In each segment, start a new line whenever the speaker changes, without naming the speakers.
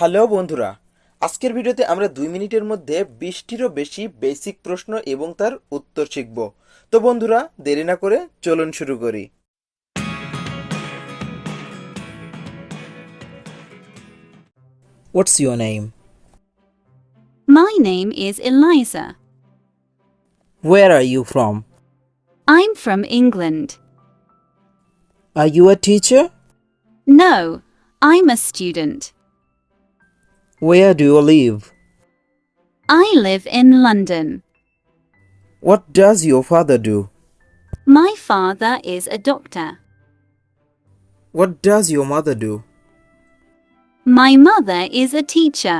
Hello বন্ধুরা, আজকের ভিডিওতে আমরা 2 মিনিটের মধ্যে 20টিরও বেশি বেসিক প্রশ্ন এবং তার উত্তর শিখব। তো বন্ধুরা, দেরি না করে চলুন শুরু করি।
What's your name?
My name is Eliza.
Where are you from?
I'm from England.
Are you a teacher?
No, I'm a student.
Where do you live?
I live in London.
What does your father do?
My father is a doctor.
What does your mother do?
My mother is a teacher.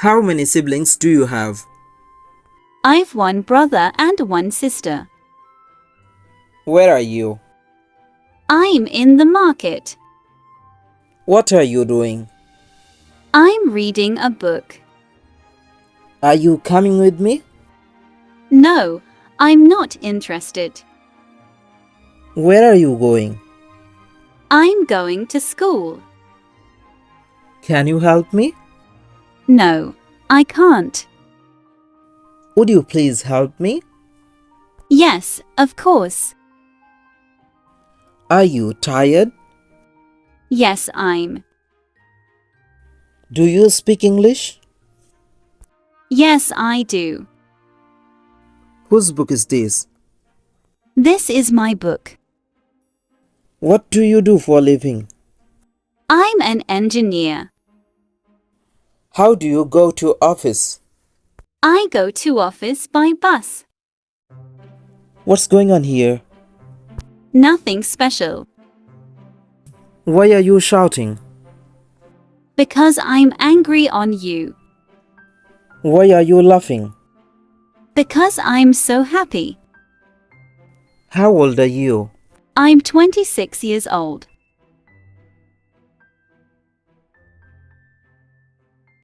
How many siblings do you have?
I've one brother and one sister.
Where are you?
I'm in the market.
What are you doing?
I'm reading a book.
Are you coming with me?
No, I'm not interested.
Where are you going?
I'm going to school.
Can you help me?
No, I can't.
Would you please help me?
Yes, of course.
Are you tired?
Yes, I'm.
Do you speak English?
Yes, I do.
Whose book is this?
This is my book.
What do you do for a living?
I'm an engineer.
How do you go to office?
I go to office by bus.
What's going on here?
Nothing special.
Why are you shouting?
Because I'm angry on you.
Why are you laughing?
Because I'm so happy.
How old are you?
I'm 26 years old.